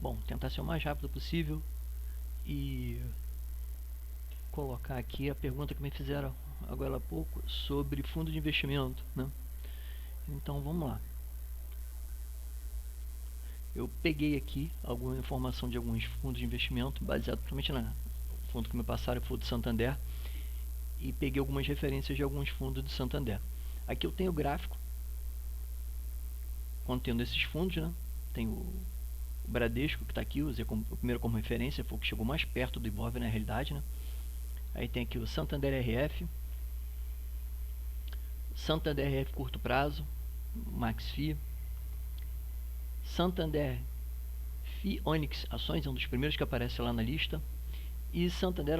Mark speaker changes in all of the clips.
Speaker 1: Bom, tentar ser o mais rápido possível e colocar aqui a pergunta que me fizeram agora há pouco sobre fundo de investimento, né? Então vamos lá. Eu peguei aqui alguma informação de alguns fundos de investimento, baseado principalmente no fundo que me passaram, foi o do Santander, e peguei algumas referências de alguns fundos do Santander. Aqui eu tenho o gráfico contendo esses fundos, né? Tem o Bradesco, que está aqui, eu usei o primeiro como referência, foi o que chegou mais perto do Ibov na realidade, né? Aí tem aqui o Santander RF, Santander RF curto prazo, MaxFi, Santander FI Onix Ações, é um dos primeiros que aparece lá na lista, e Santander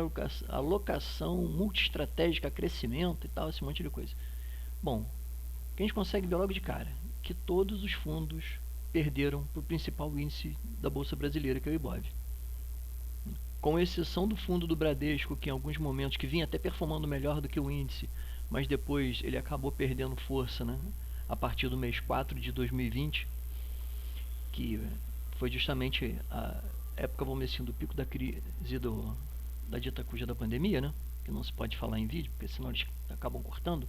Speaker 1: Alocação Multiestratégica Crescimento e tal, esse monte de coisa. Bom, o que a gente consegue ver logo de cara? Que todos os fundos perderam para o principal índice da Bolsa Brasileira, que é o Ibov. Com exceção do fundo do Bradesco, que em alguns momentos que vinha até performando melhor do que o índice, mas depois ele acabou perdendo força, né? A partir do mês 4 de 2020, que foi justamente a época, vamos dizer assim, do pico da crise da dita cuja da pandemia, né? Que não se pode falar em vídeo, porque senão eles acabam cortando.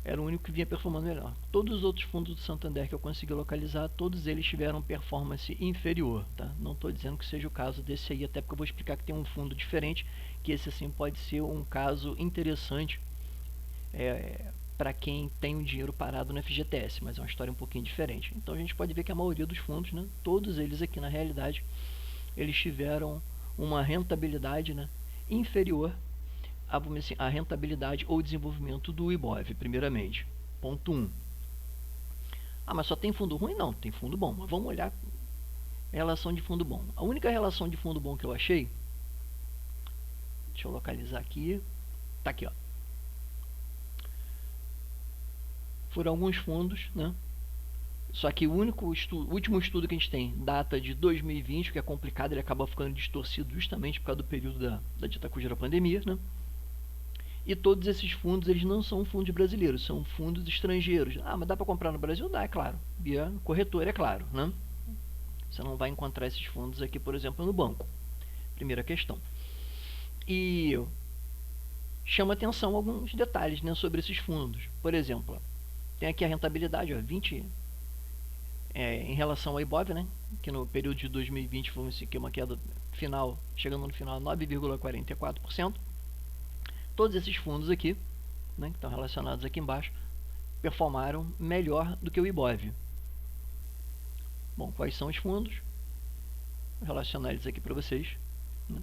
Speaker 1: Era o único que vinha performando melhor. Todos os outros fundos do Santander que eu consegui localizar, todos eles tiveram performance inferior, tá? Não estou dizendo que seja o caso desse aí, até porque eu vou explicar que tem um fundo diferente, que esse assim pode ser um caso interessante para quem tem um dinheiro parado no FGTS, mas é uma história um pouquinho diferente. Então a gente pode ver que a maioria dos fundos, né, todos eles aqui na realidade, eles tiveram uma rentabilidade, né, inferior a rentabilidade ou desenvolvimento do Ibov, primeiramente. Ponto 1. Ah, mas só tem fundo ruim? Não, tem fundo bom. Mas vamos olhar a relação de fundo bom. A única relação de fundo bom que eu achei, deixa eu localizar aqui, tá aqui, ó. Foram alguns fundos, né? Só que o último estudo que a gente tem data de 2020, que é complicado, ele acaba ficando distorcido justamente por causa do período da dita cuja da pandemia, né? E todos esses fundos, eles não são fundos brasileiros, são fundos estrangeiros. Ah, mas dá para comprar no Brasil? Dá, é claro. Via corretora, é claro, né? Você não vai encontrar esses fundos aqui, por exemplo, no banco. Primeira questão. E chama atenção alguns detalhes, né, sobre esses fundos. Por exemplo, tem aqui a rentabilidade, ó, 20 em relação ao Ibov, né, que no período de 2020 foi uma queda final, chegando no final 9,44%. Todos esses fundos aqui, né, que estão relacionados aqui embaixo, performaram melhor do que o Ibov. Bom, quais são os fundos? Vou relacionar eles aqui para vocês, né?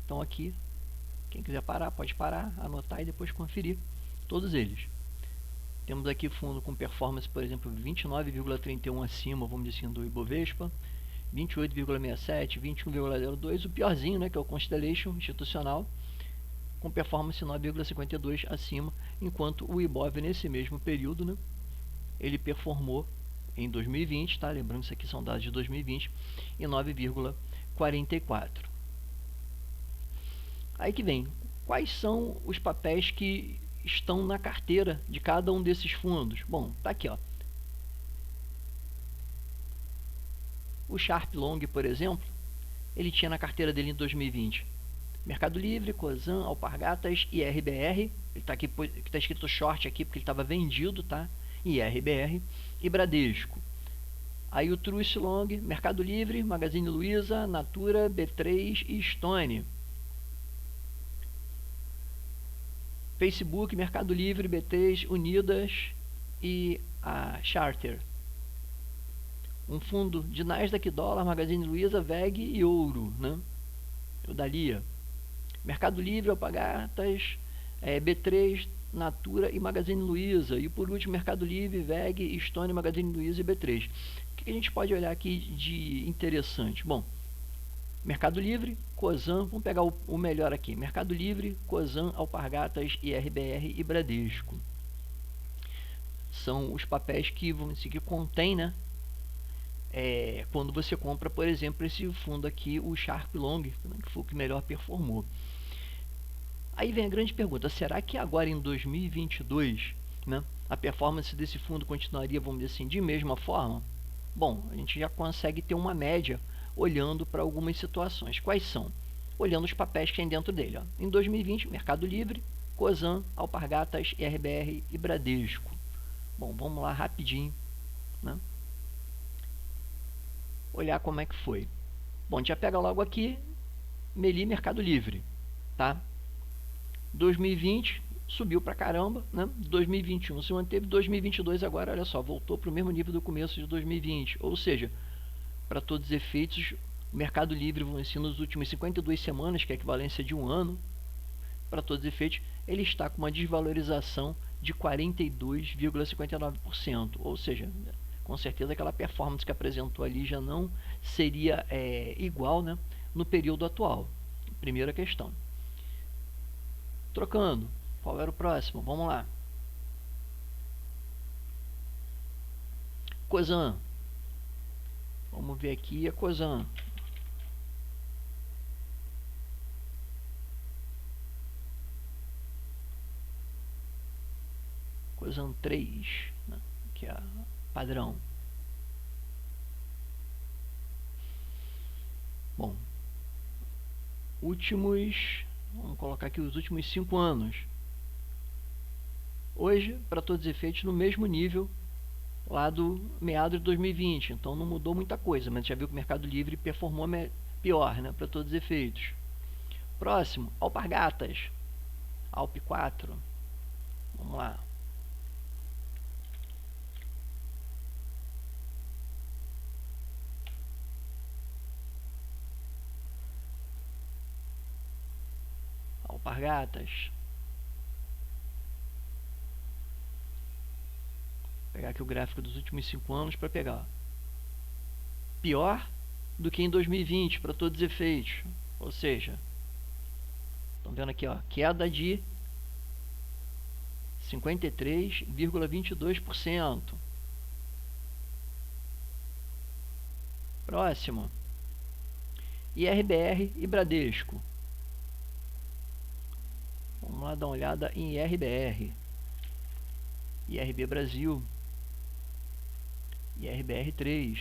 Speaker 1: Então aqui, quem quiser parar, pode parar, anotar e depois conferir todos eles. Temos aqui fundo com performance, por exemplo, 29,31 acima, vamos dizer assim, do Ibovespa, 28,67, 21,02, o piorzinho, né, que é o Constellation institucional, com performance 9,52 acima, enquanto o Ibov nesse mesmo período, né, ele performou em 2020, tá? Lembrando que isso aqui são dados de 2020, em 9,44. Aí que vem, quais são os papéis que estão na carteira de cada um desses fundos? Bom, tá aqui, ó. O Sharp Long, por exemplo, ele tinha na carteira dele em 2020 Mercado Livre, Cosan, Alpargatas e RBR. Ele tá aqui, que tá escrito short aqui porque ele estava vendido, tá? E RBR e Bradesco. Aí o Truist Long, Mercado Livre, Magazine Luiza, Natura, B3 e Stone. Facebook, Mercado Livre, B3, Unidas e a Charter. Um fundo de Nasdaq, dólar, Magazine Luiza, VEG e ouro, né? O Dalia. Mercado Livre, Alpargatas, B3, Natura e Magazine Luiza. E por último, Mercado Livre, VEG, Stone, Magazine Luiza e B3. O que a gente pode olhar aqui de interessante? Bom, Mercado Livre, Cosan, vamos pegar o melhor aqui. Mercado Livre, Cosan, Alpargatas, RBR e Bradesco. São os papéis que, vamos dizer, que contém, né? Quando você compra, por exemplo, esse fundo aqui, o Sharp Long, que foi o que melhor performou. Aí vem a grande pergunta, será que agora em 2022, né, a performance desse fundo continuaria, vamos dizer assim, de mesma forma? Bom, a gente já consegue ter uma média olhando para algumas situações. Quais são? Olhando os papéis que tem dentro dele. Ó. Em 2020, Mercado Livre, Cosan, Alpargatas, RBR e Bradesco. Bom, vamos lá rapidinho, né? Olhar como é que foi. Bom, a gente já pega logo aqui, Meli Mercado Livre, tá? 2020 subiu pra caramba, né? 2021 se manteve, 2022 agora, olha só, voltou para o mesmo nível do começo de 2020, ou seja, para todos os efeitos, o Mercado Livre, nos últimos 52 semanas, que é a equivalência de um ano, para todos os efeitos, ele está com uma desvalorização de 42,59%, ou seja, com certeza aquela performance que apresentou ali já não seria igual, né, no período atual. Primeira questão. Trocando, qual era o próximo? Vamos lá. Cosan. Vamos ver aqui a Cosan. Cosan 3, né, que é a padrão. Bom, vamos colocar aqui os últimos 5 anos. Hoje, para todos os efeitos, no mesmo nível lá do meado de 2020. Então não mudou muita coisa, mas já viu que o Mercado Livre performou pior, né, para todos os efeitos. Próximo, Alpargatas. Alp 4. Vamos lá. Alpargatas. Vou pegar aqui o gráfico dos últimos 5 anos para pegar. Pior do que em 2020 para todos os efeitos. Ou seja, estão vendo aqui, ó, queda de 53,22%. Próximo. IRBR e Bradesco. Vamos lá dar uma olhada em IRBR. IRB Brasil. IRBR 3.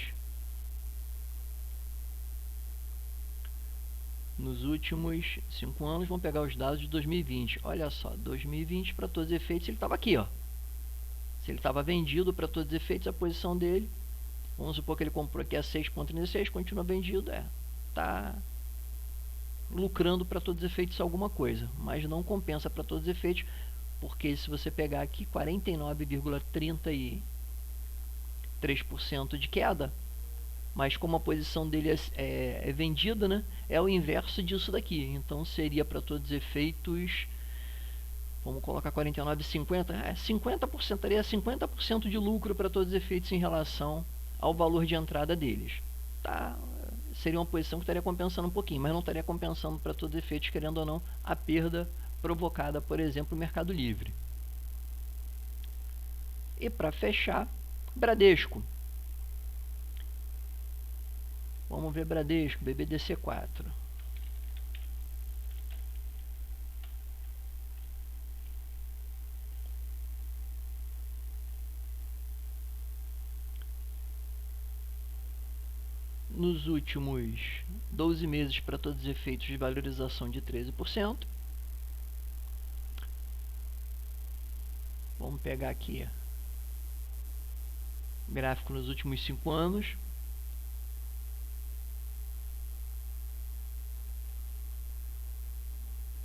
Speaker 1: Nos últimos 5 anos, vamos pegar os dados de 2020. Olha só, 2020 para todos os efeitos, ele estava aqui, ó. Se ele estava vendido para todos os efeitos, a posição dele, vamos supor que ele comprou aqui a 6,36, continua vendido, tá lucrando para todos os efeitos alguma coisa, mas não compensa para todos os efeitos, porque se você pegar aqui 49,33% de queda, mas como a posição dele é vendida, né, é o inverso disso daqui. Então seria para todos os efeitos, vamos colocar 49,50, 50%, teria 50% de lucro para todos os efeitos em relação ao valor de entrada deles. Tá? Seria uma posição que estaria compensando um pouquinho, mas não estaria compensando para todos os efeitos, querendo ou não, a perda provocada, por exemplo, no Mercado Livre. E para fechar, Bradesco. Vamos ver Bradesco, BBDC4. Nos últimos 12 meses, para todos os efeitos, de valorização de 13%. Vamos pegar aqui gráfico nos últimos 5 anos.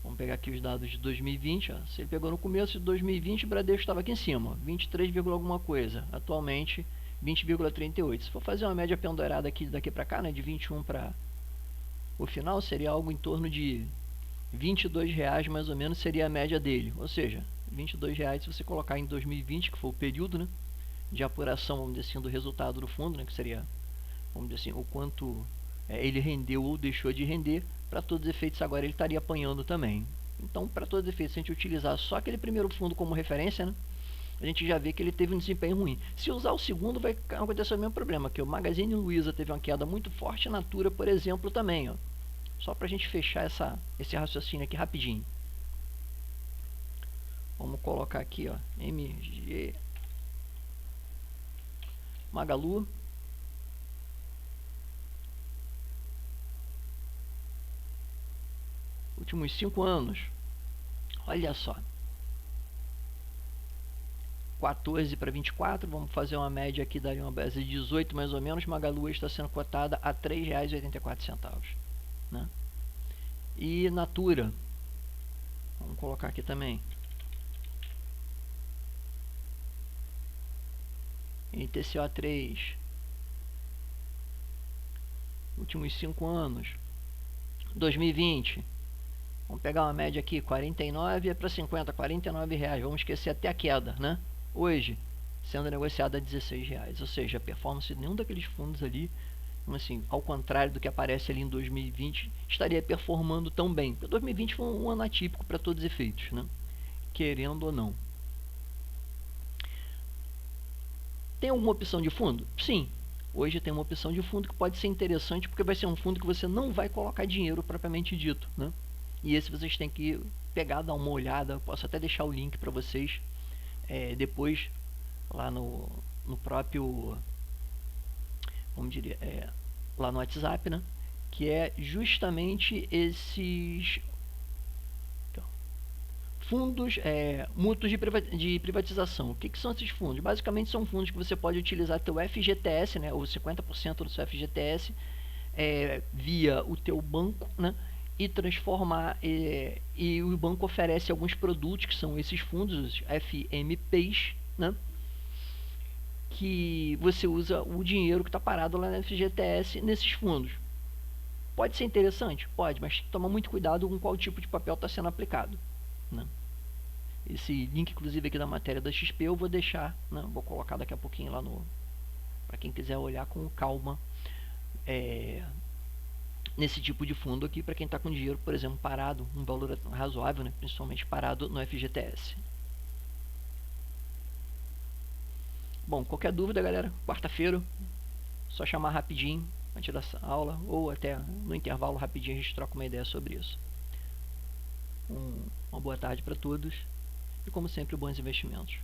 Speaker 1: Vamos pegar aqui os dados de 2020. Ó. Se ele pegou no começo de 2020, o Bradesco estava aqui em cima, 23, alguma coisa. Atualmente, 20,38. Se for fazer uma média pendurada aqui daqui para cá, né, de 21 para o final, seria algo em torno de R$22 mais ou menos, seria a média dele. Ou seja, R$22 se você colocar em 2020, que foi o período, né, de apuração, vamos dizer assim, do resultado do fundo, né, que seria, vamos dizer assim, o quanto ele rendeu ou deixou de render. Para todos os efeitos agora ele estaria apanhando também. Então, para todos os efeitos, se a gente utilizar só aquele primeiro fundo como referência, né, a gente já vê que ele teve um desempenho ruim. Se usar o segundo, vai acontecer o mesmo problema, que o Magazine Luiza teve uma queda muito forte, a Natura, por exemplo, também. Ó. Só para a gente fechar esse raciocínio aqui rapidinho. Vamos colocar aqui, ó, MG Magalu. Últimos 5 anos. Olha só. 14 para 24, vamos fazer uma média aqui, daria uma base de 18 mais ou menos. Magalu está sendo cotada a R$ 3,84, né? E Natura, vamos colocar aqui também. NTCO3, últimos 5 anos. 2020, vamos pegar uma média aqui, 49 para 50, R$ 49, vamos esquecer até a queda, né? Hoje, sendo negociada a R$ 16, ou seja, a performance de nenhum daqueles fundos ali, assim, ao contrário do que aparece ali em 2020, estaria performando tão bem. Porque 2020 foi um ano atípico para todos os efeitos, né? Querendo ou não. Tem alguma opção de fundo? Sim. Hoje tem uma opção de fundo que pode ser interessante, porque vai ser um fundo que você não vai colocar dinheiro propriamente dito, né? E esse vocês têm que pegar, dar uma olhada. Eu posso até deixar o link para vocês depois lá no próprio, como diria, lá no WhatsApp, né? Que é justamente esses fundos mútuos de privatização. O que são esses fundos? Basicamente são fundos que você pode utilizar teu FGTS, né, ou 50% do seu FGTS, via o teu banco, né, e transformar, e o banco oferece alguns produtos que são esses fundos, os FMPs, né, que você usa o dinheiro que está parado lá no FGTS nesses fundos. Pode ser interessante? Pode, mas toma muito cuidado com qual tipo de papel está sendo aplicado, né? Esse link, inclusive, aqui da matéria da XP eu vou deixar, né? Vou colocar daqui a pouquinho lá no, para quem quiser olhar com calma, nesse tipo de fundo aqui, para quem está com dinheiro, por exemplo, parado, um valor razoável, né? Principalmente parado no FGTS. Bom, qualquer dúvida, galera, quarta-feira, só chamar rapidinho antes da aula, ou até no intervalo rapidinho a gente troca uma ideia sobre isso. Uma boa tarde para todos e, como sempre, bons investimentos.